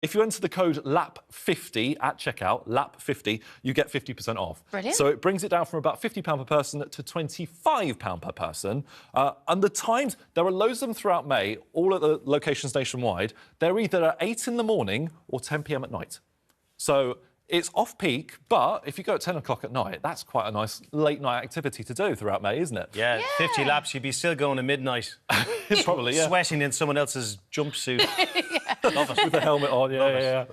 If you enter the code LAP50 at checkout, LAP50, you get 50% off. Brilliant. So it brings it down from about £50 per person to £25 per person. And the times, there are loads of them throughout May, all at the locations nationwide. They're either at 8 in the morning or 10 p.m. at night. So it's off-peak, but if you go at 10 o'clock at night, that's quite a nice late-night activity to do throughout May, isn't it? Yeah, 50 laps, you'd be still going at midnight. Probably, yeah. Sweating in someone else's jumpsuit. Love it. With the helmet on, yeah.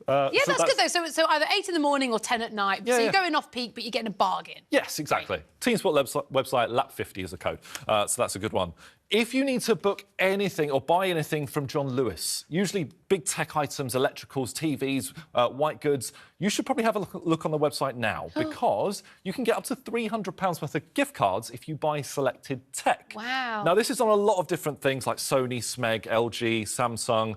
Yeah, that's good, though. So either 8 in the morning or 10 at night. Yeah, so yeah. you're going off-peak, but you're getting a bargain. Yes, exactly. Team Sport website, LAP50 is a code, so that's a good one. If you need to book anything or buy anything from John Lewis, usually big tech items, electricals, TVs, white goods, you should probably have a look on the website now because you can get up to £300 worth of gift cards if you buy selected tech. Wow. Now, this is on a lot of different things like Sony, Smeg, LG, Samsung.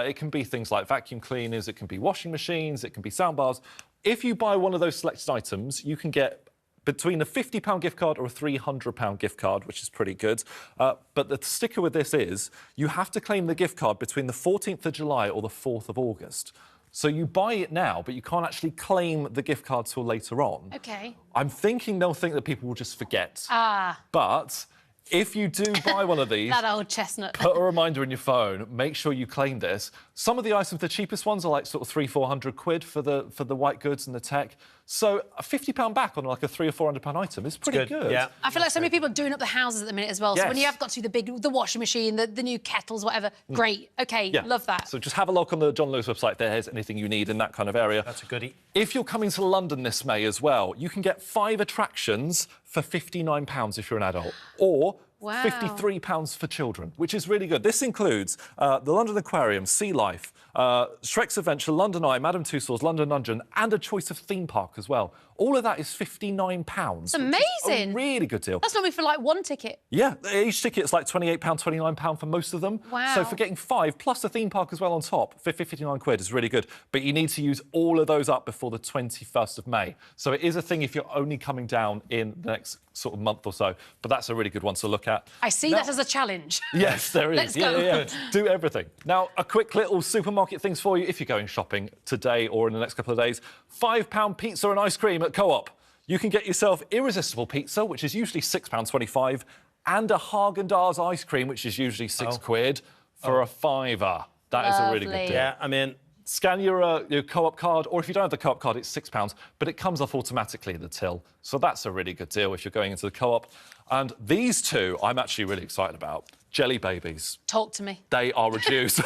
It can be things like vacuum cleaners, it can be washing machines, it can be soundbars. If you buy one of those selected items, you can get between a £50 gift card or a £300 gift card, which is pretty good. But the sticker with this is you have to claim the gift card between the 14th of July or the 4th of August. So you buy it now, but you can't actually claim the gift card till later on. OK. I'm thinking they'll think that people will just forget. Ah. But if you do buy one of these... That old chestnut. Put a reminder in your phone, make sure you claim this. Some of the items, the cheapest ones, are like sort of £300-400 for the white goods and the tech. So a £50 back on like a £300 or £400 item is pretty good. Yeah. I feel like so many people are doing up the houses at the minute as well. Yes. So when you have got to the washing machine, the new kettles, whatever, great. OK, Yeah. love that. So just have a look on the John Lewis website if there's anything you need in that kind of area. That's a goodie. If you're coming to London this May as well, you can get 5 attractions for £59 if you're an adult, or Wow. £53 for children, which is really good. This includes the London Aquarium, Sea Life, Shrek's Adventure, London Eye, Madame Tussauds, London Dungeon, and a choice of theme park as well. All of that is £59. It's amazing. A really good deal. That's normally for, like, one ticket. Yeah, each ticket's like £28, £29 for most of them. Wow. So for getting 5, plus a theme park as well on top, for £59 is really good. But you need to use all of those up before the 21st of May. So it is a thing if you're only coming down in the next sort of month or so. But that's a really good one to look at. I see that as a challenge. Yes, there is. Let's go. Yeah. Do everything. Now, a quick little supermarket things for you if you're going shopping today or in the next couple of days. £5 pizza and ice cream at Co-op. You can get yourself irresistible pizza, which is usually £6.25, and a Haagen-Dazs ice cream, which is usually £6 for a £5. That is a really good Lovely. deal. Yeah, I mean... Scan your Co-op card, or if you don't have the Co-op card, it's £6, but it comes off automatically at the till. So that's a really good deal if you're going into the Co-op. And these two I'm actually really excited about. Jelly Babies. Talk to me. They are reduced.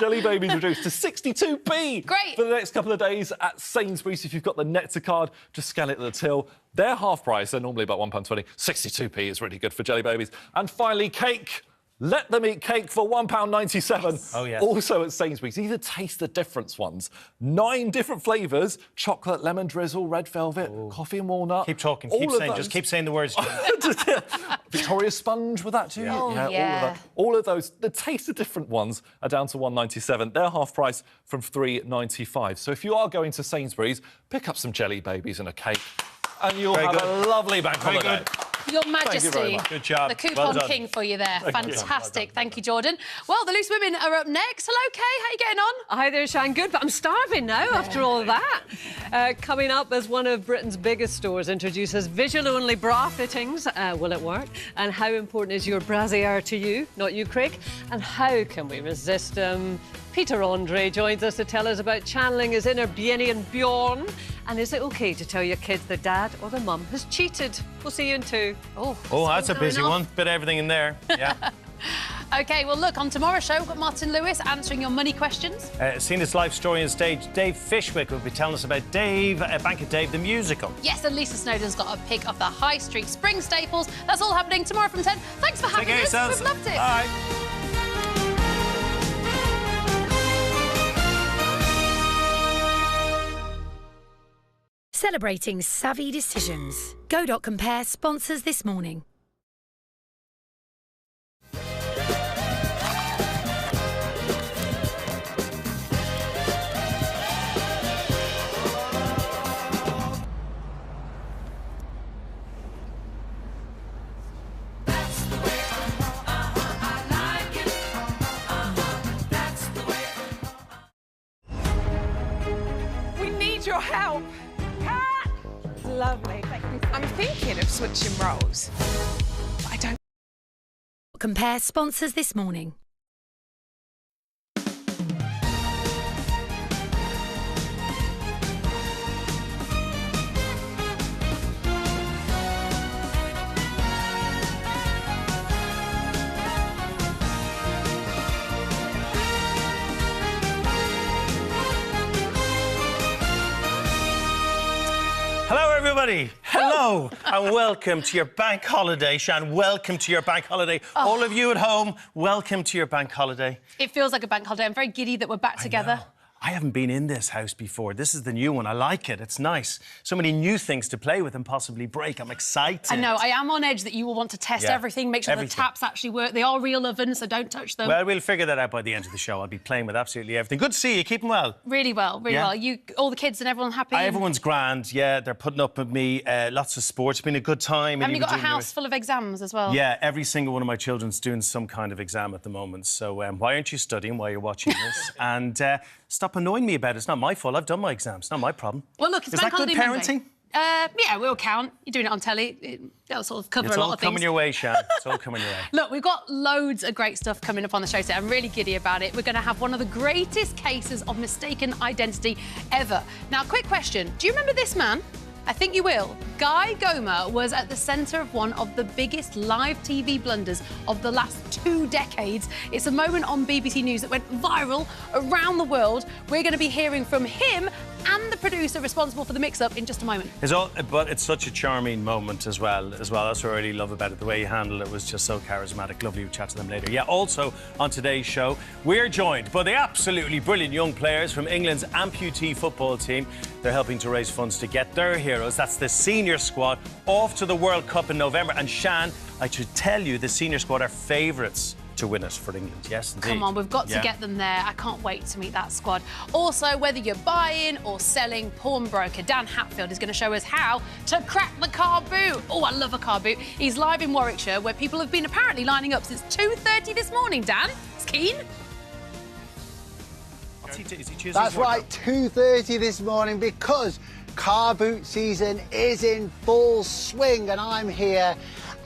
Jelly Babies reduced to 62p. Great. For the next couple of days at Sainsbury's. If you've got the Nectar card, just scan it at the till. They're half price. They're normally about £1.20. 62p is really good for Jelly Babies. And finally, cake. Let them eat cake for £1.97. Yes. Oh, yes. Also at Sainsbury's. These are Taste the Difference ones. 9 different flavours. Chocolate, lemon drizzle, red velvet, coffee and walnut. Keep talking, just keep saying the words. Victoria Sponge, with that too? Yeah. Oh, All of yeah. that. All of those, the Taste the Different ones are down to £1.97. They're half price from £3.95. So if you are going to Sainsbury's, pick up some Jelly Babies and a cake, and you'll have a lovely bank holiday. Good. Your Thank you very Majesty. much. Good job. The coupon Well done. king for you there. Thank you. Fantastic. Thank you, Jordan. Well, the Loose Women are up next. Hello, Kay. How you getting on? Hi there, Shine. Good, but I'm starving now after all of that. Coming up, as one of Britain's biggest stores introduces visual-only bra fittings, will it work? And how important is your brassiere to you, not you, Craig? And how can we resist them? Peter Andre joins us to tell us about channeling his inner Bienian Bjorn. And is it OK to tell your kids their dad or their mum has cheated? We'll see you in 2. Oh, that's a busy one. Bit of everything in there. Yeah. OK, well, look, on tomorrow's show, we've got Martin Lewis answering your money questions. Seen his life story on stage, Dave Fishwick will be telling us about Dave, Bank of Dave, the musical. Yes, and Lisa Snowden's got a pick of the High Street Spring staples. That's all happening tomorrow from 10. Thanks for having us. yourselves. We've loved it. Bye. Celebrating savvy decisions. Go.Compare sponsors this morning. need your help. Cat! Lovely, thank you. I'm thinking of switching roles. But I don't... Compare sponsors this morning. Hello, everybody. Hello, and welcome to your bank holiday. Shan, welcome to your bank holiday. All of you at home, welcome to your bank holiday. It feels like a bank holiday. I'm very giddy that we're back together. I haven't been in this house before. This is the new one. I like it. It's nice. So many new things to play with and possibly break. I'm excited. I know. I am on edge that you will want to test everything, make sure the taps actually work. They are real ovens, so don't touch them. Well, we'll figure that out by the end of the show. I'll be playing with absolutely everything. Good to see you. Keeping well? Really well, really well. You, all the kids and everyone happy? Everyone's grand. Yeah, they're putting up with me. Lots of sports. It's been a good time. Haven't you got a house full of exams as well? Yeah, every single one of my children's doing some kind of exam at the moment. So why aren't you studying while you're watching this? And stop annoying me about it. It's not my fault. I've done my exams. It's not my problem. Well, look, it's Is that good parenting? Yeah, we'll count. You're doing it on telly. That'll sort of cover a lot of things. It's all coming your way, Shan. It's all coming your way. Look, we've got loads of great stuff coming up on the show today. I'm really giddy about it. We're going to have one of the greatest cases of mistaken identity ever. Now, quick question. Do you remember this man? I think you will. Guy Goma was at the centre of one of the biggest live TV blunders of the last 2 decades. It's a moment on BBC News that went viral around the world. We're going to be hearing from him and the producer responsible for the mix-up in just a moment. But it's such a charming moment as well. That's what I really love about it. The way he handled it was just so charismatic. Lovely to chat to them later. Yeah, also on today's show, we're joined by the absolutely brilliant young players from England's amputee football team. They're helping to raise funds to get their heroes, that's the senior squad, off to the World Cup in November. And Shan, I should tell you, the senior squad are favourites to win it for England. Yes, indeed. Come on, we've got to get them there. I can't wait to meet that squad. Also, whether you're buying or selling, pawnbroker Dan Hatfield is going to show us how to crack the car boot. Oh, I love a car boot. He's live in Warwickshire, where people have been apparently lining up since 2:30 this morning. Dan, it's keen. Is he choosing? That's right, 2:30 this morning, because car boot season is in full swing, and I'm here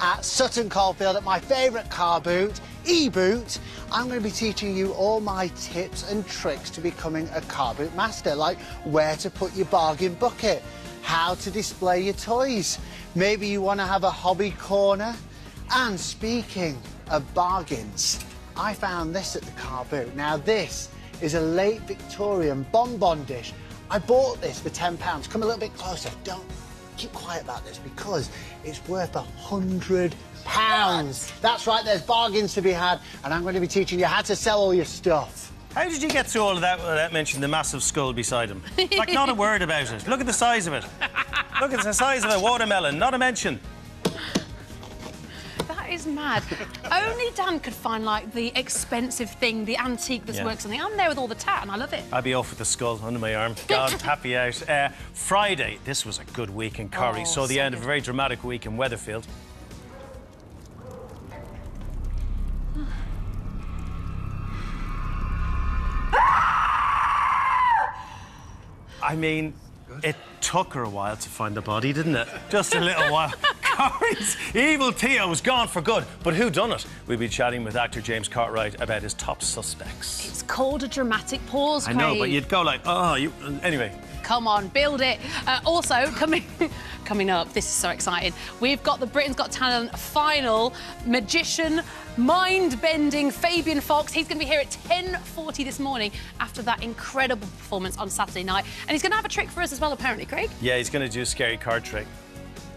at Sutton Coldfield at my favourite car boot, eBoot. I'm going to be teaching you all my tips and tricks to becoming a car boot master, like where to put your bargain bucket, how to display your toys. Maybe you want to have a hobby corner. And speaking of bargains, I found this at the car boot. Now, this is a late Victorian bonbon dish. I bought this for £10. Come a little bit closer. Don't keep quiet about this, because it's worth £100. That's right, there's bargains to be had, and I'm going to be teaching you how to sell all your stuff. How did you get through all of that without mentioning the massive skull beside him? Like, not a word about it. Look at the size of it. Look at the size of a watermelon, not a mention. That is mad. Only Dan could find, like, the expensive thing, the antique that's worth something. I'm there with all the tat, and I love it. I'd be off with the skull under my arm. God, happy out. Friday, this was a good week in Corrie. Saw the end of a very dramatic week in Weatherfield. I mean, it took her a while to find the body, didn't it? Just a little while. Corrie's evil Theo was gone for good. But who done it? We'll be chatting with actor James Cartwright about his top suspects. It's called a dramatic pause, Craig. I know, but you'd go like, oh, anyway. Come on, build it. Also, coming up, this is so exciting. We've got the Britain's Got Talent final. Magician, mind-bending Fabian Fox. He's going to be here at 10:40 this morning after that incredible performance on Saturday night. And he's going to have a trick for us as well, apparently, Craig. Yeah, he's going to do a scary card trick.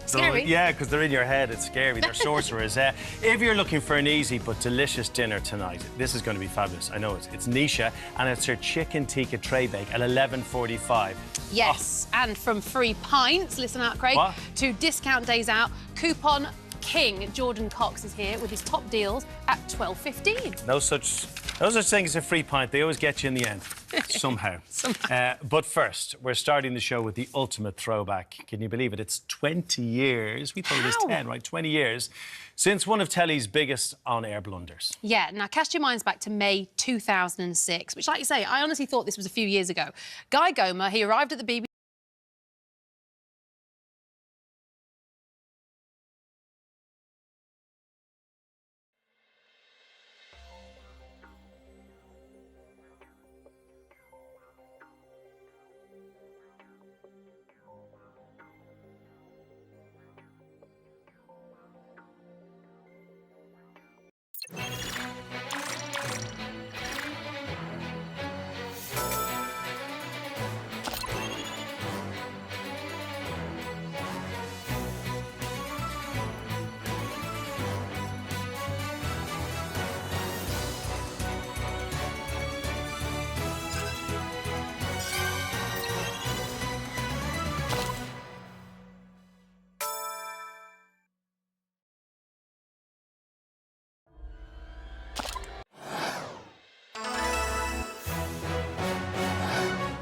Scary? Yeah, because they're in your head. It's scary. They're sorcerers. If you're looking for an easy but delicious dinner tonight, this is going to be fabulous. I know it's Nisha, and it's her chicken tikka tray bake at 11:45. Yes, and from free pints, listen out, Craig, to discount days out, coupon king Jordan Cox is here with his top deals at 12:15. No such thing as a free pint. They always get you in the end, somehow. But first, we're starting the show with the ultimate throwback. Can you believe it? It's 20 years. We thought it was 10, right? 20 years since one of Telly's biggest on-air blunders. Yeah, now cast your minds back to May 2006, which, like you say, I honestly thought this was a few years ago. Guy Goma, he arrived at the BBC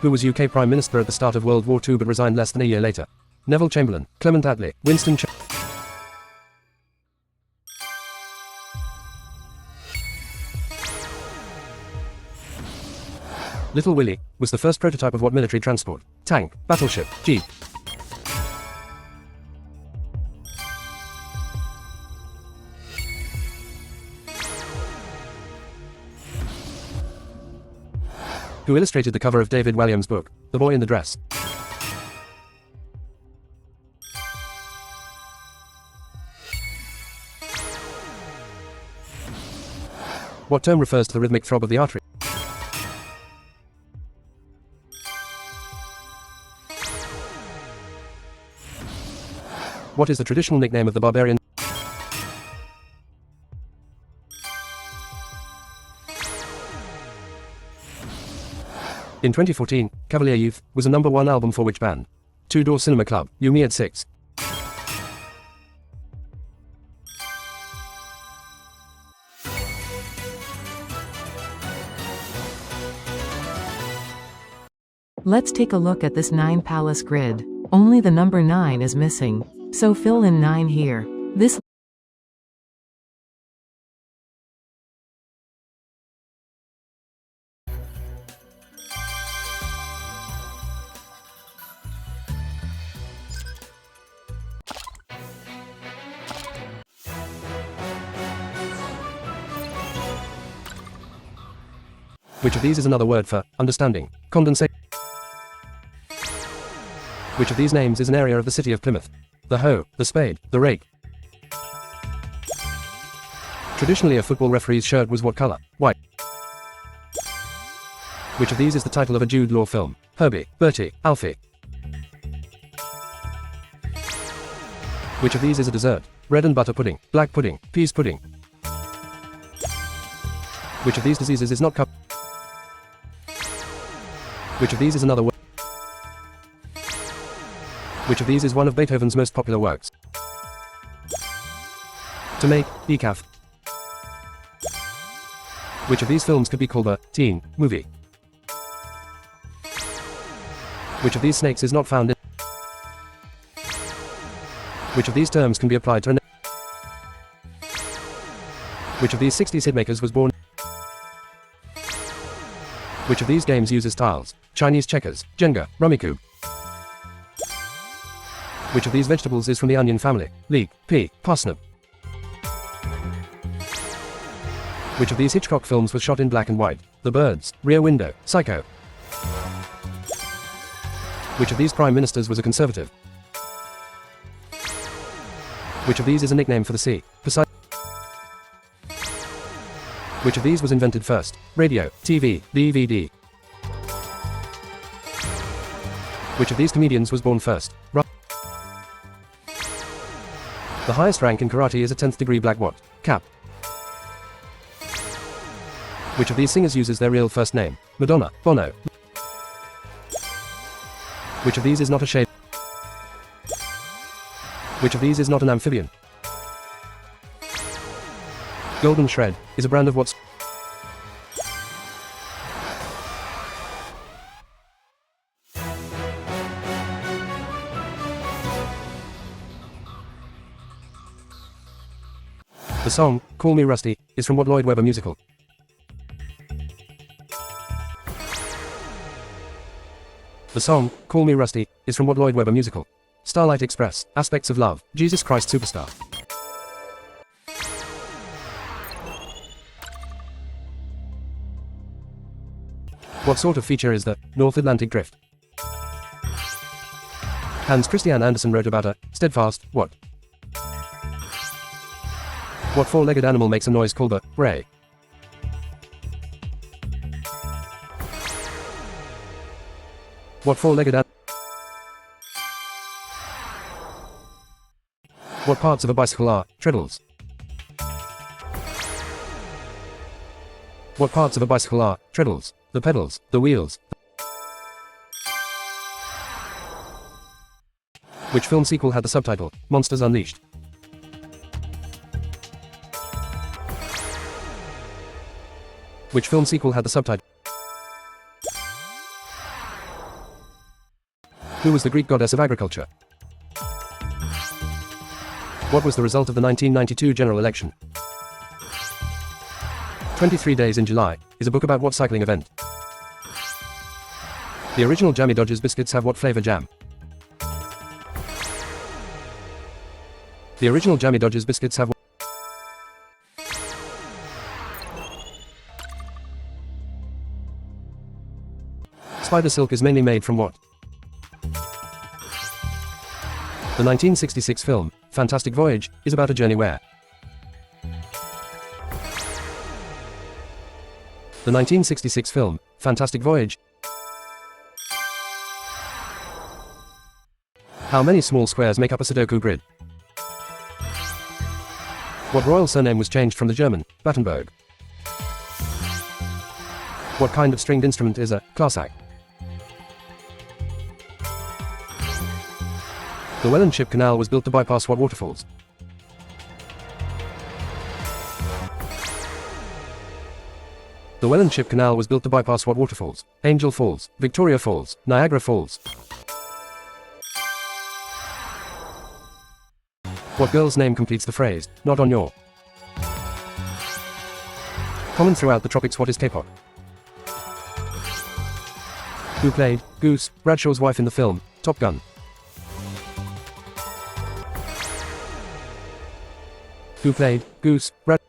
Who was UK Prime Minister at the start of World War II but resigned less than a year later? Neville Chamberlain, Clement Attlee, Winston Little Willie was the first prototype of what military transport? Tank, battleship, jeep. Who illustrated the cover of David Walliams' book, The Boy in the Dress? What term refers to the rhythmic throb of the artery? What is the traditional nickname of the barbarian? In 2014, Cavalier Youth was a #1 album for which band? Two Door Cinema Club, You Me at 6. Let's take a look at this 9 palace grid. Only the number 9 is missing. So fill in 9 here. This Which of these is another word for understanding? Condensate. Which of these names is an area of the city of Plymouth? The hoe, the spade, the rake. Traditionally a football referee's shirt was what color? White. Which of these is the title of a Jude Law film? Herbie, Bertie, Alfie. Which of these is a dessert? Bread and butter pudding, black pudding, peas pudding. Which of these diseases is not cup? Which of these is another word? Which of these is one of Beethoven's most popular works? To make, decaf. Which of these films could be called a teen movie? Which of these snakes is not found in? Which of these terms can be applied to an? Which of these 60s hitmakers was born? Which of these games uses tiles? Chinese checkers, Jenga, Rummikub. Which of these vegetables is from the onion family? Leek, pea, parsnip. Which of these Hitchcock films was shot in black and white? The Birds, Rear Window, Psycho. Which of these prime ministers was a conservative? Which of these is a nickname for the sea? Poseidon. Which of these was invented first? Radio, TV, DVD. Which of these comedians was born first? The highest rank in karate is a 10th degree black what? Cap. Which of these singers uses their real first name? Madonna, Bono. Which of these is not a shade? Which of these is not an amphibian? Golden Shred is a brand of what's? The song, Call Me Rusty, is from what Lloyd Webber musical? The song, Call Me Rusty, is from what Lloyd Webber musical? Starlight Express, Aspects of Love, Jesus Christ Superstar. What sort of feature is the North Atlantic Drift? Hans Christian Andersen wrote about a steadfast what? What four-legged animal makes a noise called a bray? What four-legged animal? What parts of a bicycle are treadles? What parts of a bicycle are treadles? The pedals, the wheels. Which film sequel had the subtitle Monsters Unleashed? Which film sequel had the subtitle? Who was the Greek goddess of agriculture? What was the result of the 1992 general election? 23 Days in July is a book about what cycling event? The original Jammy Dodgers biscuits have what flavor jam? The original Jammy Dodgers biscuits have what? Spider silk is mainly made from what? The 1966 film, Fantastic Voyage, is about a journey where? The 1966 film, Fantastic Voyage. How many small squares make up a Sudoku grid? What royal surname was changed from the German, Battenberg? What kind of stringed instrument is a clarsach? The Welland Ship Canal was built to bypass what waterfalls? The Welland Ship Canal was built to bypass what waterfalls? Angel Falls, Victoria Falls, Niagara Falls. What girl's name completes the phrase, not on your? Common throughout the tropics, what is K-pop? Who played Goose, Bradshaw's wife in the film, Top Gun? Who played Goose, Brad?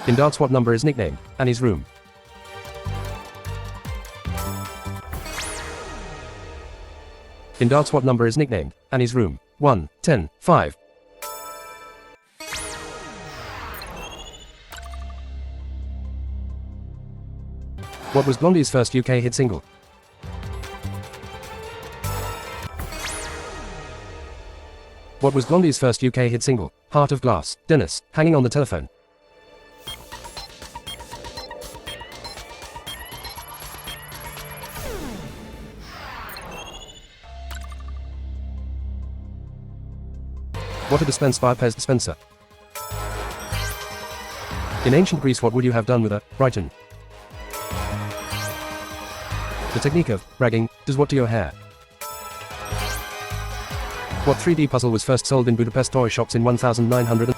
In darts, what number is nicknamed Annie's Room? In darts, what number is nicknamed Annie's Room? 1, 10, 5. What was Blondie's first UK hit single? What was Blondie's first UK hit single? Heart of Glass, Dennis, Hanging on the Telephone. What are dispensed by a Pez dispenser? In ancient Greece, what would you have done with a Brighton? The technique of ragging does what to your hair? What 3D puzzle was first sold in Budapest toy shops in 1900?